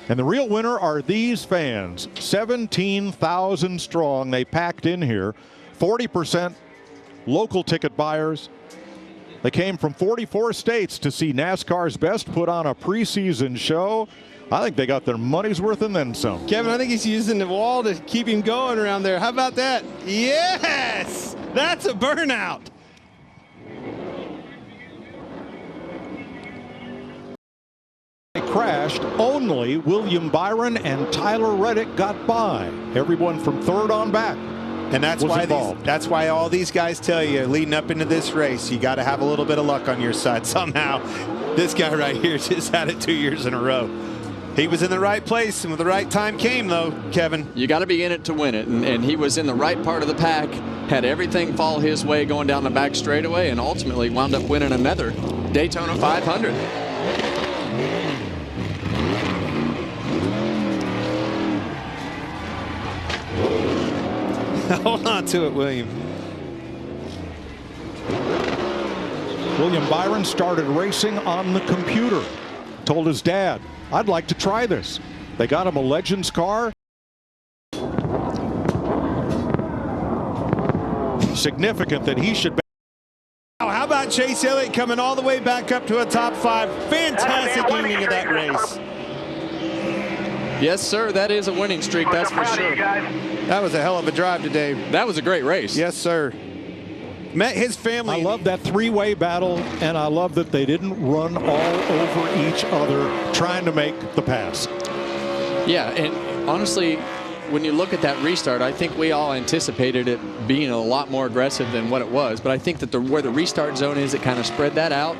And the real winner are these fans, 17,000 strong. They packed in here, 40% local ticket buyers. They came from 44 states to see NASCAR's best put on a preseason show. I think they got their money's worth and then some. Kevin, I think he's using the wall to keep him going around there. How about that? Yes! That's a burnout. Crashed, only William Byron and Tyler Reddick got by. Everyone from third on back. And that's why all these guys tell you leading up into this race, you got to have a little bit of luck on your side somehow. This guy right here just had it 2 years in a row. He was in the right place, and when the right time came, though, Kevin. You got to be in it to win it, and he was in the right part of the pack, had everything fall his way going down the back straightaway, and ultimately wound up winning another Daytona 500. Hold on to it, William. William Byron started racing on the computer. Told his dad, I'd like to try this. They got him a Legends car. Significant that he should be. How about Chase Elliott coming all the way back up to a top 5? Fantastic ending of that race. Yes, sir, that is a winning streak, that's for sure. That was a hell of a drive today. That was a great race. Yes, sir. Met his family. I love that three-way battle, and I love that they didn't run all over each other trying to make the pass. Yeah, and honestly, when you look at that restart, I think we all anticipated it being a lot more aggressive than what it was. But I think that where the restart zone is, it kind of spread that out.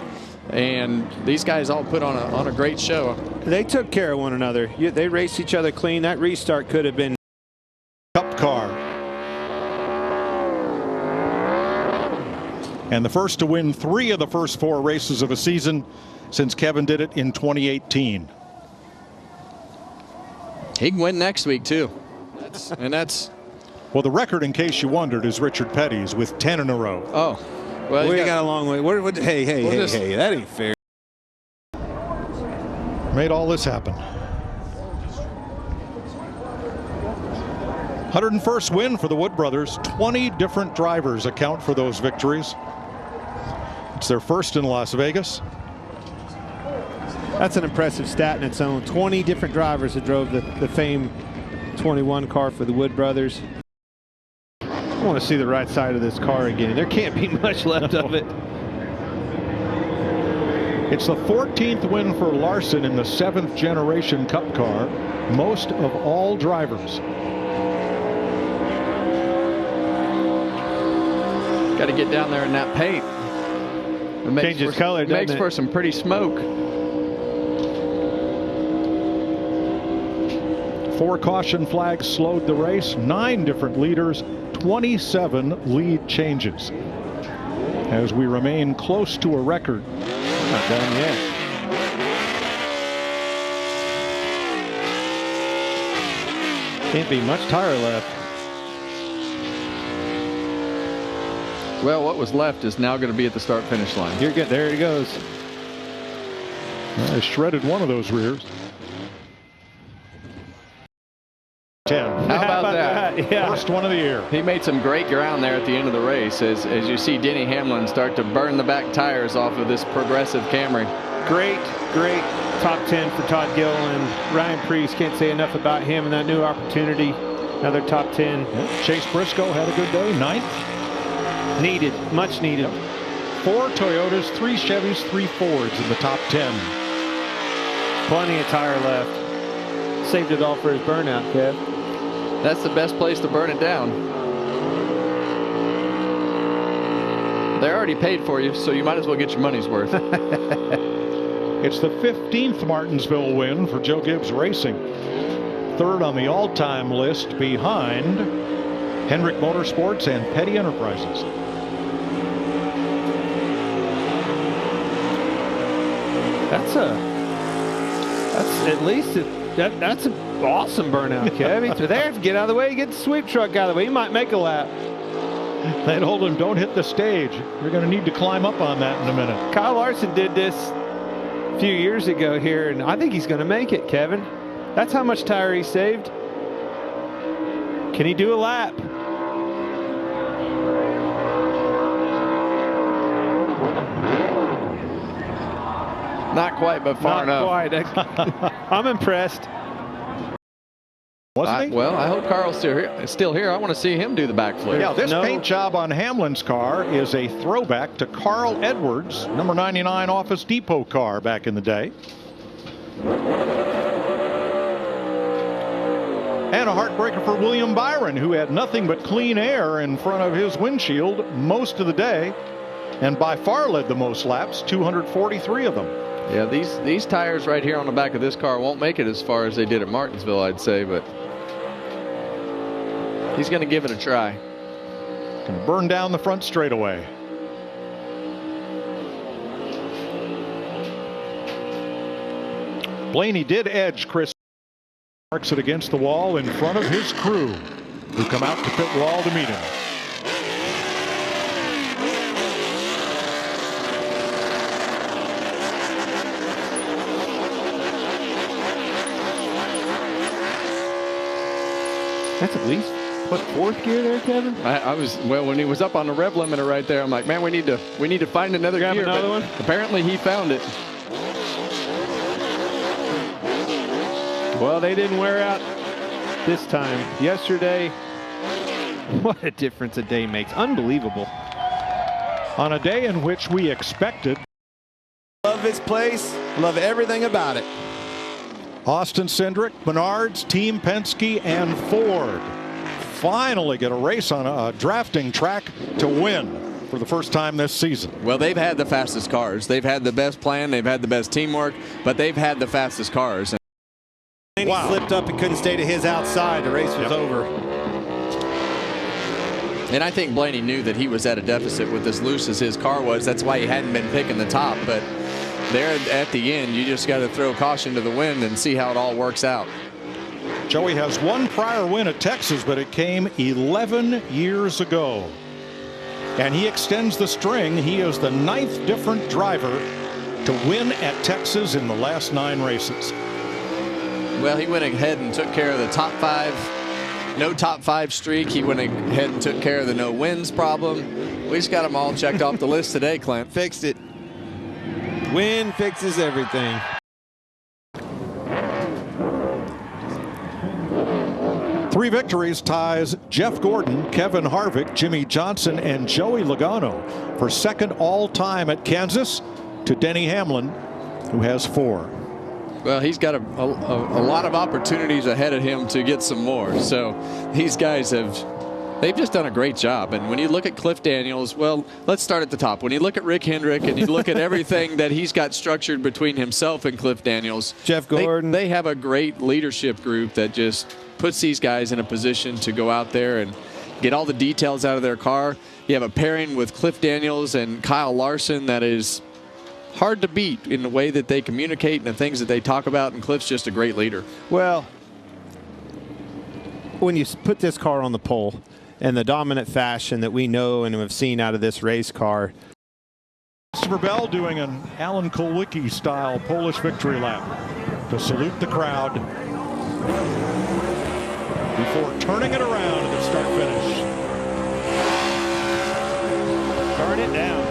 And these guys all put on a great show. They took care of one another. They raced each other clean. That restart could have been. Cup car. And the first to win 3 of the first 4 races of a season since Kevin did it in 2018. He can win next week, too. Well, the record, in case you wondered, is Richard Petty's with 10 in a row. Oh. Well, we got a long way. Hey, that ain't fair. Made all this happen. 101st win for the Wood brothers. 20 different drivers account for those victories. It's their first in Las Vegas. That's an impressive stat in its own. 20 different drivers that drove the famed 21 car for the Wood brothers. I want to see the right side of this car again. There can't be much left of it. It's the 14th win for Larson in the 7th generation Cup car, most of all drivers. Got to get down there in that paint. It changes color, doesn't it? Makes for some pretty smoke. 4 caution flags slowed the race. 9 different leaders. 27 lead changes as we remain close to a record. Not done yet. Can't be much tire left. Well, what was left is now going to be at the start-finish line. You're good. There it goes. I shredded one of those rears. 10. How about that? Yeah. First one of the year. He made some great ground there at the end of the race as you see Denny Hamlin start to burn the back tires off of this progressive Camry. Great top 10 for Todd Gill and Ryan Preece. Can't say enough about him and that new opportunity. Another top 10. Yeah. Chase Briscoe had a good day. 9th. Needed, much needed. 4 Toyotas, 3 Chevys, 3 Fords in the top 10. Plenty of tire left. Saved it all for his burnout, Kev. That's the best place to burn it down. They already paid for you, so you might as well get your money's worth. It's the 15th Martinsville win for Joe Gibbs Racing. 3rd on the all-time list behind Hendrick Motorsports and Petty Enterprises. That's at least that's an awesome burnout, Kev. He's there. Get out of the way. Get the sweep truck out of the way. He might make a lap. They told him, don't hit the stage. You're going to need to climb up on that in a minute. Kyle Larson did this a few years ago here, and I think he's going to make it, Kevin. That's how much tire he saved. Can he do a lap? Not quite, but far enough. Not quite. I'm impressed. Wasn't he? Well, I hope Carl's still here. I want to see him do the backflip. Yeah, this paint job on Hamlin's car is a throwback to Carl Edwards, number 99 Office Depot car back in the day. And a heartbreaker for William Byron, who had nothing but clean air in front of his windshield most of the day, and by far led the most laps, 243 of them. Yeah, these tires right here on the back of this car won't make it as far as they did at Martinsville, I'd say, but he's going to give it a try. Going to burn down the front straightaway. Blaney did edge Chris. Marks it against the wall in front of his crew, who come out to pit wall to meet him. That's at least, what, fourth gear there, Kevin? I was, well, when he was up on the rev limiter right there, I'm like, man, we need to find another gear. Another one? Apparently he found it. Well, they didn't wear out this time. Yesterday, what a difference a day makes. Unbelievable. On a day in which we expected. Love this place. Love everything about it. Austin Cindric, Menards, Team Penske, and Ford finally get a race on a drafting track to win for the first time this season. Well, they've had the fastest cars. They've had the best plan. They've had the best teamwork, but they've had the fastest cars. He slipped up and couldn't stay to his outside. The race was over. And I think Blaney knew that he was at a deficit with as loose as his car was. That's why he hadn't been picking the top. But there at the end, you just got to throw caution to the wind and see how it all works out. Joey has one prior win at Texas, but it came 11 years ago. And he extends the string. He is the 9th different driver to win at Texas in the last 9 races. Well, he went ahead and took care of the top 5. No top 5 streak. He went ahead and took care of the no wins problem. We just got them all checked off the list today, Clint. Fixed it. Win fixes everything. Three victories ties Jeff Gordon, Kevin Harvick, Jimmy Johnson, and Joey Logano for second all-time at Kansas to Denny Hamlin, who has 4. Well, he's got a lot of opportunities ahead of him to get some more. So these guys they've just done a great job. And when you look at Cliff Daniels, well, let's start at the top. When you look at Rick Hendrick and you look at everything that he's got structured between himself and Cliff Daniels, Jeff Gordon, they have a great leadership group that just puts these guys in a position to go out there and get all the details out of their car. You have a pairing with Cliff Daniels and Kyle Larson that is hard to beat in the way that they communicate and the things that they talk about, and Cliff's just a great leader. Well, when you put this car on the pole in the dominant fashion that we know and have seen out of this race car. Christopher Bell doing an Alan Kulwicki style Polish victory lap to salute the crowd before turning it around at the start finish. Turn it down.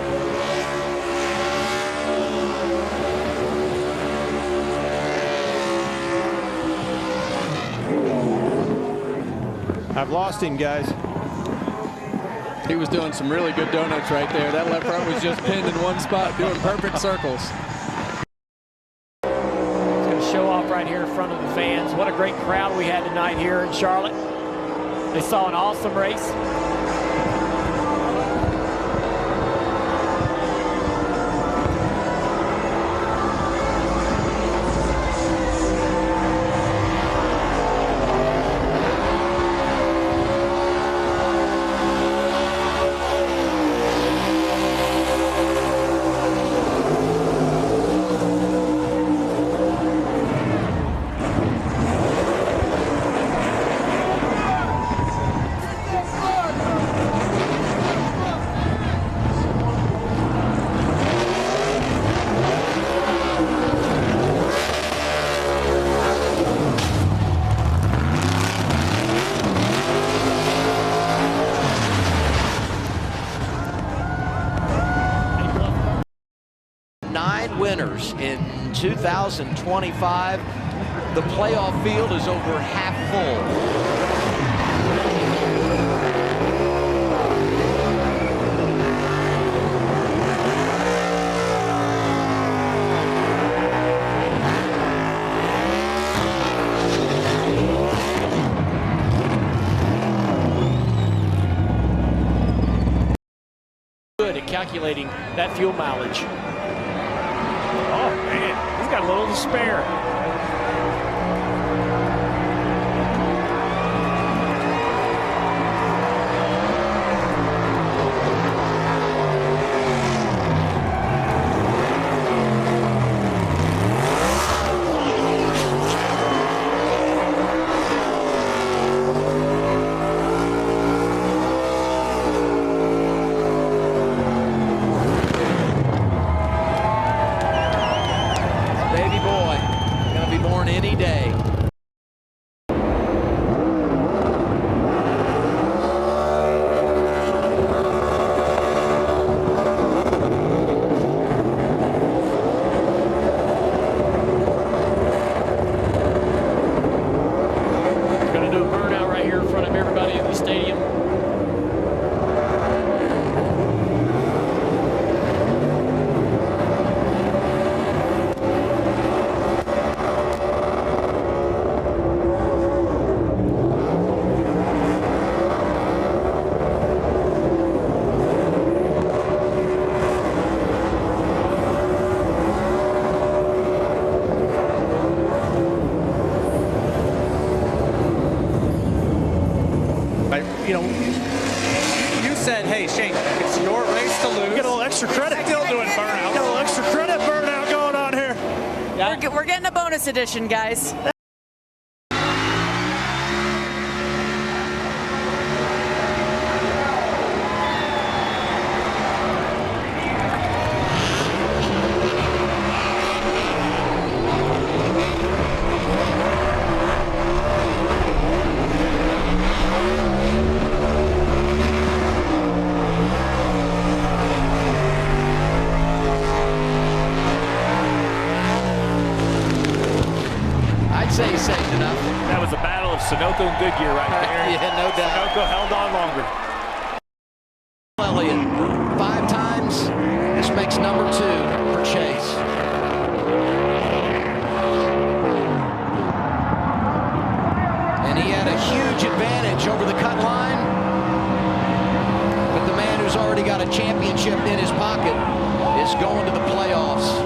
I've lost him, guys. He was doing some really good donuts right there. That left front was just pinned in one spot, doing perfect circles. It's going to show off right here in front of the fans. What a great crowd we had tonight here in Charlotte. They saw an awesome race. winners in 2025. The playoff field is over half full. Good at calculating that fuel mileage. Oh man, he's got a little to spare. Any day. Going to do a burnout right here in front of everybody in the stadium. You know, you said, hey, Shane, it's your race to lose. You get a little extra credit. Still doing burnout. Got a little extra credit burnout going on here. Yeah. We're getting a bonus edition, guys. Say he saved enough. That was a battle of Sunoco and Goodyear right there. Yeah, no doubt. Sunoco held on longer. Elliott, 5 times. This makes number 2 for Chase. And he had a huge advantage over the cut line. But the man who's already got a championship in his pocket is going to the playoffs.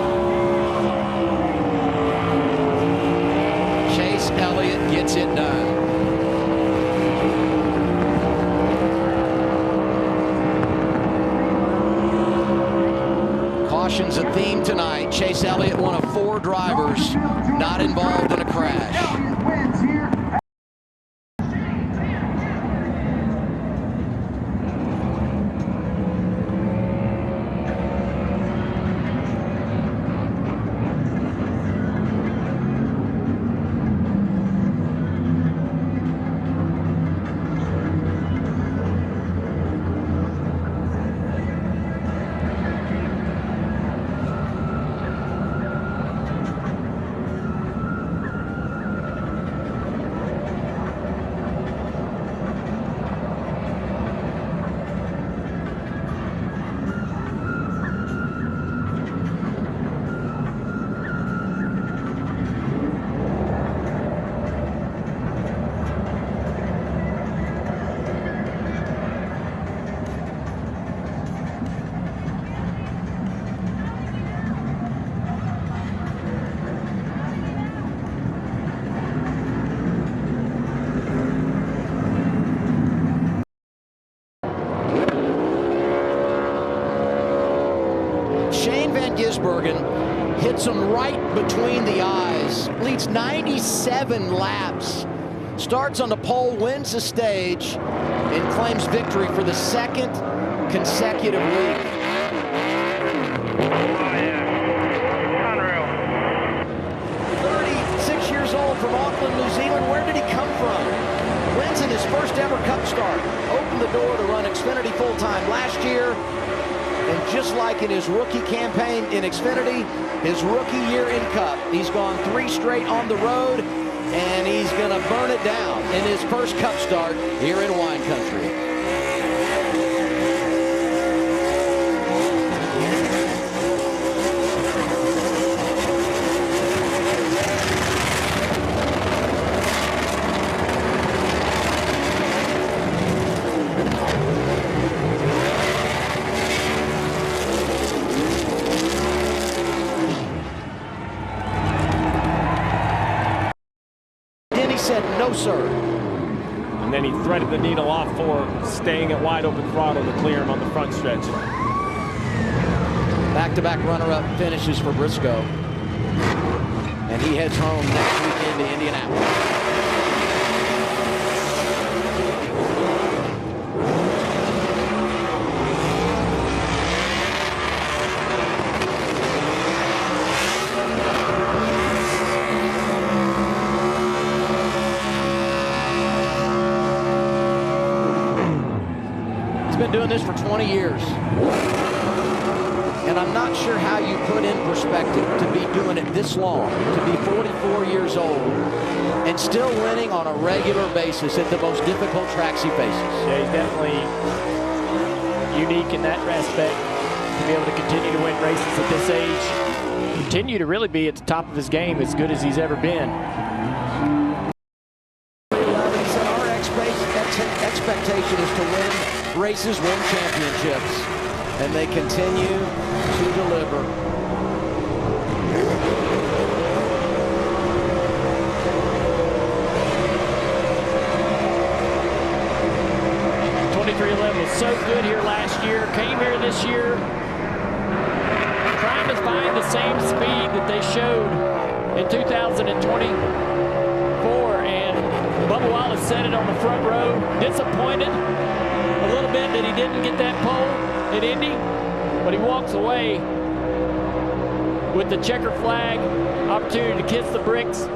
Elliott gets it done. Caution's a theme tonight. Chase Elliott, one of 4 drivers not involved in a crash. Gisbergen hits him right between the eyes, leads 97 laps, starts on the pole, wins the stage, and claims victory for the 2nd consecutive week. Oh, yeah. Unreal. 36 years old from Auckland, New Zealand. Where did he come from? Wins in his first ever Cup start. Opened the door to run Xfinity full-time last year. And just like in his rookie campaign in Xfinity, his rookie year in Cup, he's gone 3 straight on the road, and he's going to burn it down in his first Cup start here in wine country. Said no, sir. And then he threaded the needle off for staying at wide open throttle to clear him on the front stretch. Back-to-back runner-up finishes for Briscoe. And he heads home next weekend to Indianapolis. Been doing this for 20 years, and I'm not sure how you put in perspective to be doing it this long, to be 44 years old and still winning on a regular basis at the most difficult tracks he faces. Yeah, he's definitely unique in that aspect, to be able to continue to win races at this age, continue to really be at the top of his game, as good as he's ever been. Our expectation is to win races, win championships, and they continue to deliver. Was so good here last year, came here this year trying to find the same speed that they showed in 2024, and Bubba Wallace said it on the front row, disappointed a little bit that he didn't get that pole at Indy, but he walks away with the checker flag, opportunity to kiss the bricks,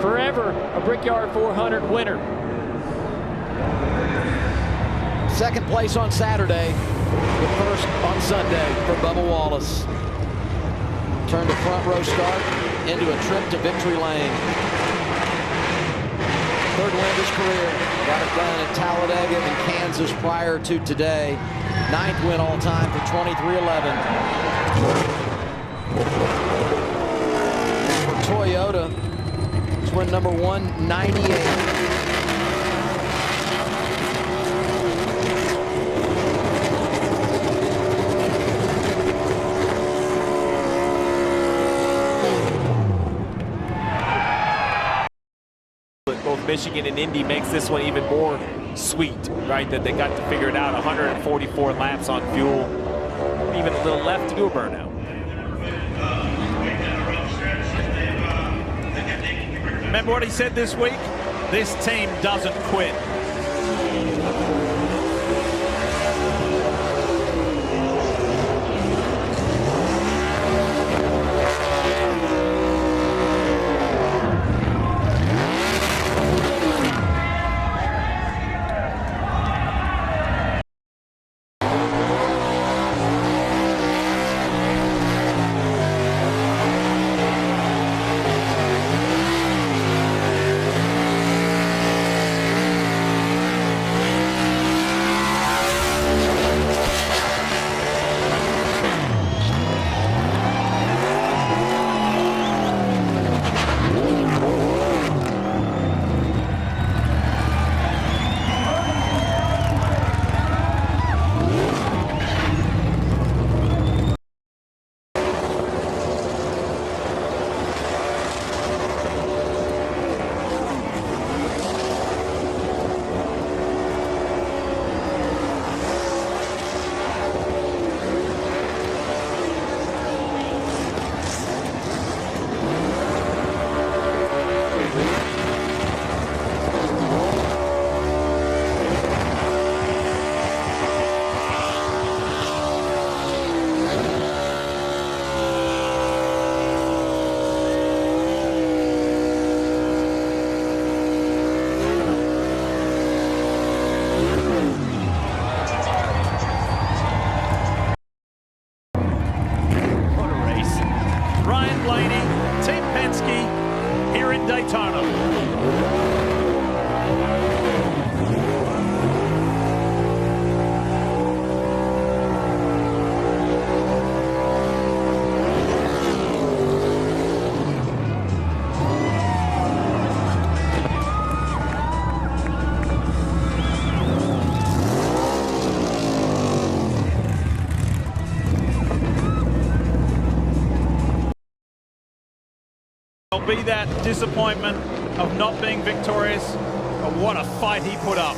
forever a Brickyard 400 winner. Second place on Saturday, the first on Sunday for Bubba Wallace. Turned a front row start into a trip to victory lane. Third win of his career. Got it done in Talladega and Kansas prior to today. 9th win all time for 2311. And for Toyota, it's win number 198. Both Michigan and Indy makes this one even more sweet, right? That they got to figure it out. 144 laps on fuel, even a little left to do a burnout. Remember what he said this week? This team doesn't quit. Blaney, Team Penske here in Daytona. There'll be that disappointment of not being victorious, but what a fight he put up.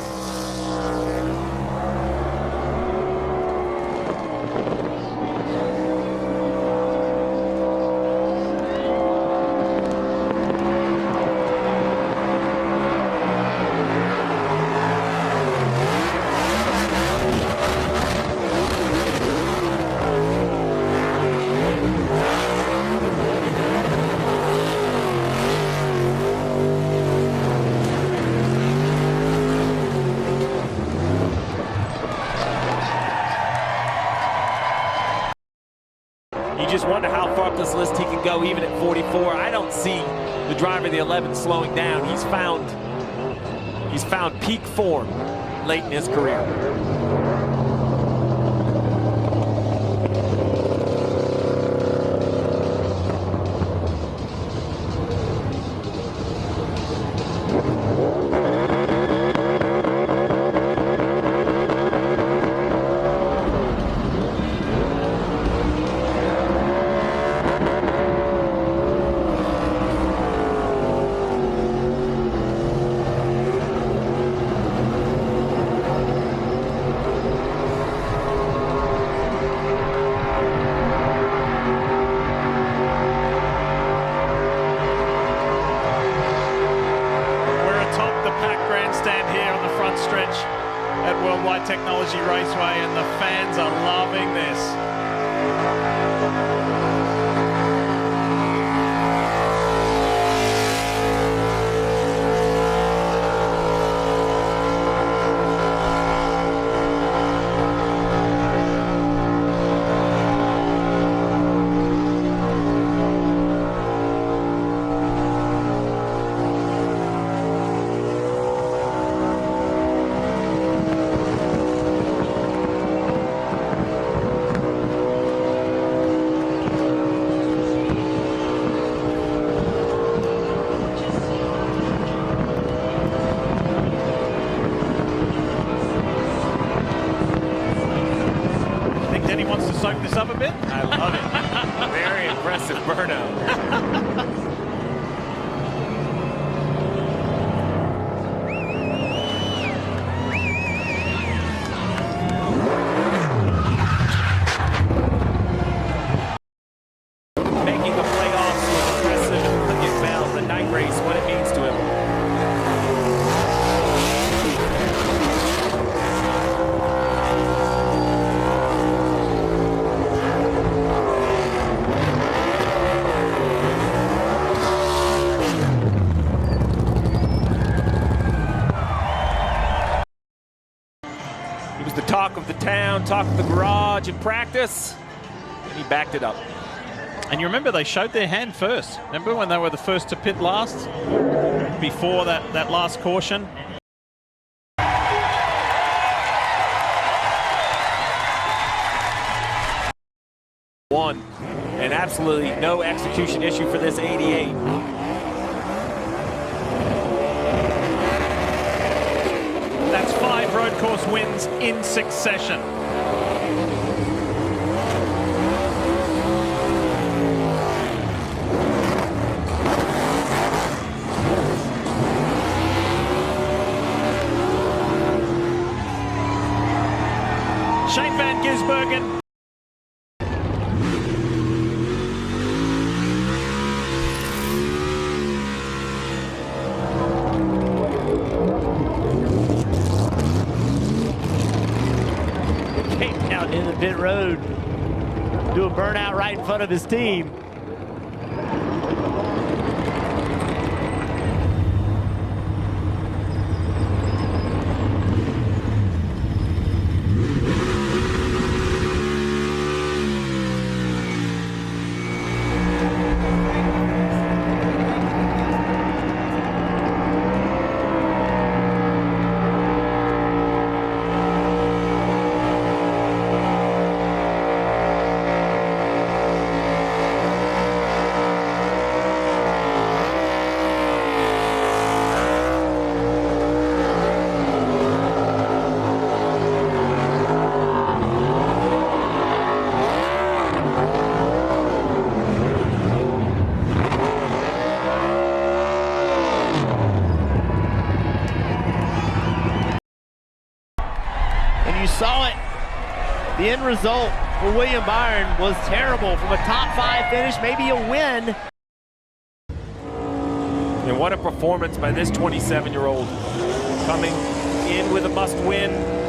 You just wonder how far up this list he can go even at 44. I don't see the driver of the 11 slowing down. He's found peak form late in his career. Technology Raceway, and the fans are loving this. Soak this up a bit. I love it. Very impressive burnout. Making the playoffs was impressive, and look at Bell, the night race, what it means to him. He was the talk of the town, talk of the garage in practice, and he backed it up. And you remember they showed their hand first. Remember when they were the first to pit last? Before that last caution? One, and absolutely no execution issue for this 88. That's 5 road course wins in succession. Shane Van Gisbergen. Came down in the pit road, do a burnout right in front of his team. The end result for William Byron was terrible. From a top 5 finish, maybe a win. And what a performance by this 27-year-old, coming in with a must-win.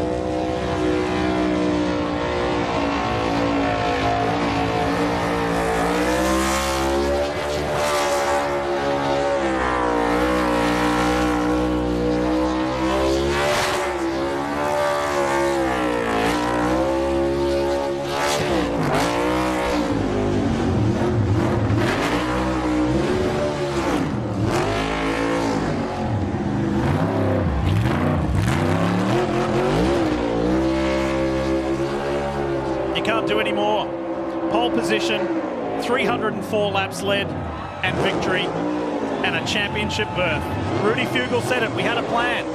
Can't do any more. Pole position, 304 laps led, and victory, and a championship berth. Rudy Fugle said it. We had a plan.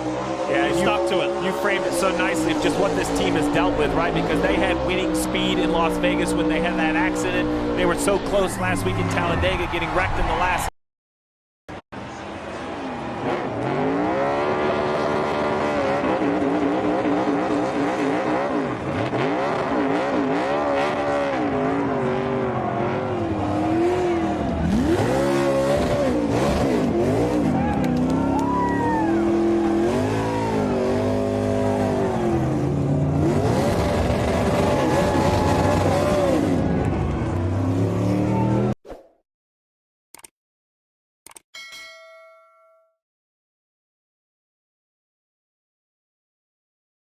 Yeah, stuck to it. You framed it so nicely of just what this team has dealt with, right? Because they had winning speed in Las Vegas when they had that accident. They were so close last week in Talladega, getting wrecked in the last